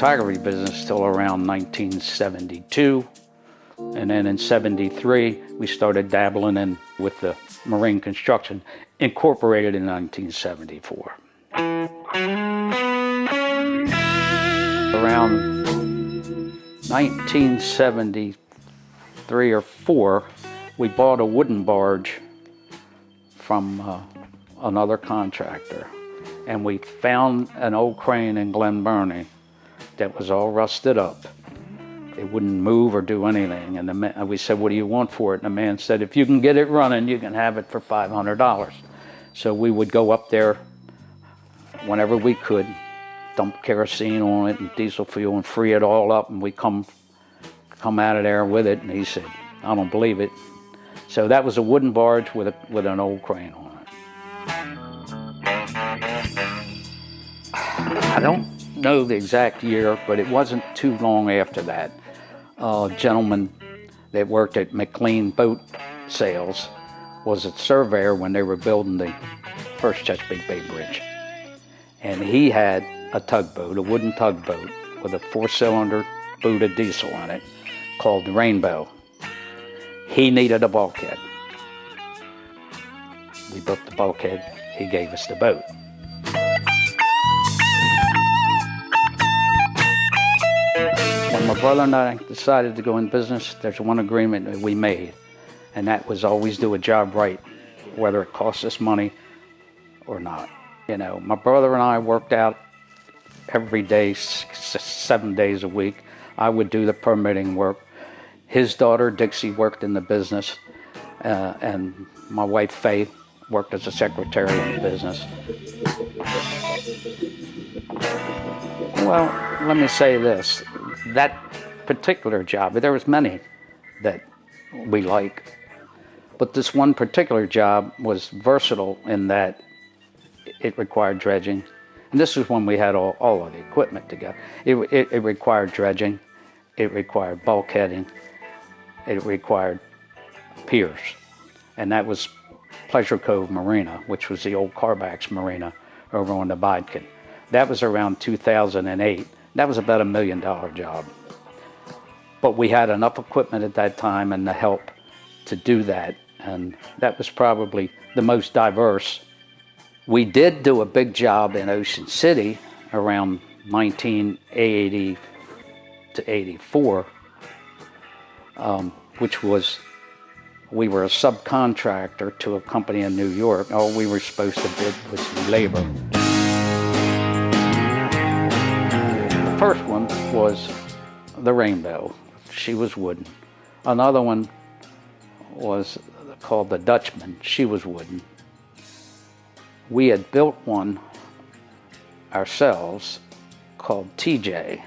photography business till around 1972. And then in 73, we started dabbling in with the marine construction, incorporated in 1974. Around 1973 or 4, we bought a wooden barge from another contractor. And we found an old crane in Glen Burnie that was all rusted up. It wouldn't move or do anything. And we said, what do you want for it? And the man said, if you can get it running, you can have it for $500. So we would go up there whenever we could, dump kerosene on it and diesel fuel and free it all up, and we come out of there with it. And he said, I don't believe it. So that was a wooden barge with an old crane on it. I don't know the exact year, but it wasn't too long after that. A gentleman that worked at McLean Boat Sales was a surveyor when they were building the first Chesapeake Bay Bridge. And he had a tugboat, a wooden tugboat, with a 4-cylinder boot of diesel on it called the Rainbow. He needed a bulkhead. We built the bulkhead, he gave us the boat. When my brother and I decided to go in business, there's one agreement that we made, and that was always do a job right, whether it costs us money or not. You know, my brother and I worked out every day, 7 days a week. I would do the permitting work. His daughter, Dixie, worked in the business, and my wife, Faye, worked as a secretary in the business. Well, let me say this. That particular job, there was many that we like, but this one particular job was versatile in that it required dredging. And this was when we had all of the equipment together. It required dredging, it required bulkheading, it required piers. And that was Pleasure Cove Marina, which was the old Carbax Marina over on the Bodkin. That was around 2008. That was about $1 million job. But we had enough equipment at that time and the help to do that. And that was probably the most diverse. We did do a big job in Ocean City around 1980 to 84, which was, we were a subcontractor to a company in New York. All we were supposed to bid was labor. The first one was the Rainbow. She was wooden. Another one was called the Dutchman. She was wooden. We had built one ourselves called TJ.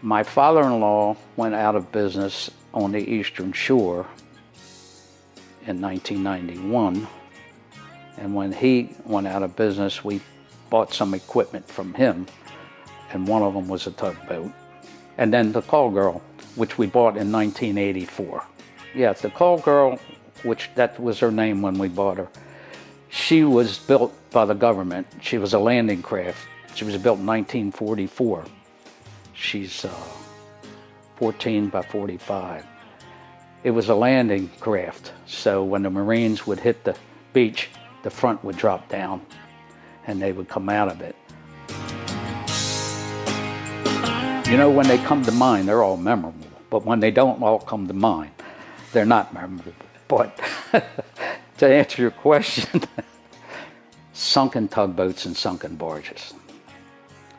My father-in-law went out of business on the Eastern Shore in 1991, and when he went out of business, we bought some equipment from him, and one of them was a tugboat. And then the Call Girl, which we bought in 1984. Yes, the Call Girl, which that was her name when we bought her, she was built by the government. She was a landing craft. She was built in 1944. She's 14 by 45. It was a landing craft, so when the Marines would hit the beach, the front would drop down and they would come out of it. You know, when they come to mind, they're all memorable, but when they don't all come to mind, they're not memorable. But to answer your question, sunken tugboats and sunken barges.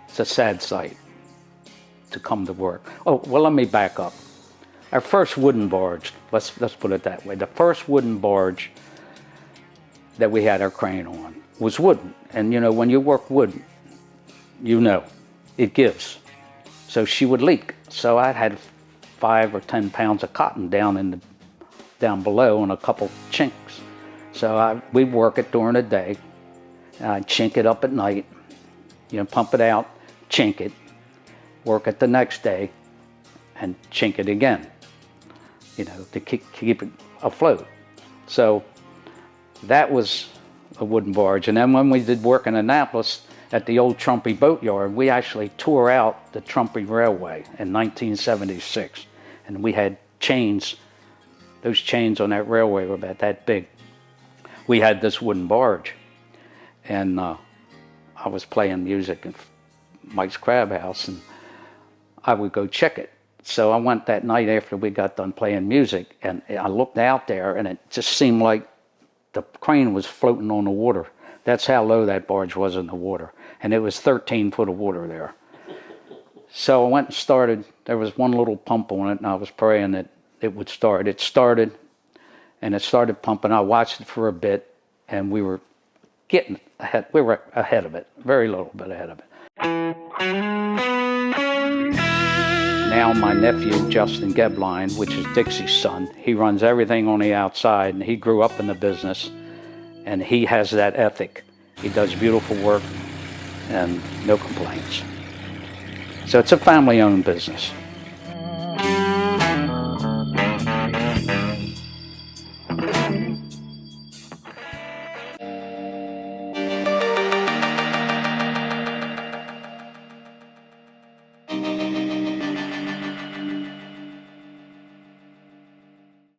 It's a sad sight to come to work. Oh, well, let me back up. Our first wooden barge, let's put it that way. The first wooden barge that we had our crane on was wooden. And you know, when you work wood, you know, it gives. So she would leak. So I had 5 or 10 pounds of cotton down below and a couple chinks. So we'd work it during the day, and I'd chink it up at night, you know, pump it out, chink it, work it the next day, and chink it again, you know, to keep it afloat. So that was a wooden barge. And then when we did work in Annapolis, at the old Trumpy Boatyard. We actually tore out the Trumpy Railway in 1976. And we had chains. Those chains on that railway were about that big. We had this wooden barge. And I was playing music in Mike's Crab House, and I would go check it. So I went that night after we got done playing music, and I looked out there, and it just seemed like the crane was floating on the water. That's how low that barge was in the water. And it was 13 foot of water there. So I went and started. There was one little pump on it, and I was praying that it would start. It started, and it started pumping. I watched it for a bit, and we were getting ahead. We were ahead of it, very little bit ahead of it. Now my nephew, Justin Gebline, which is Dixie's son, he runs everything on the outside, and he grew up in the business, and he has that ethic. He does beautiful work and no complaints. So it's a family-owned business.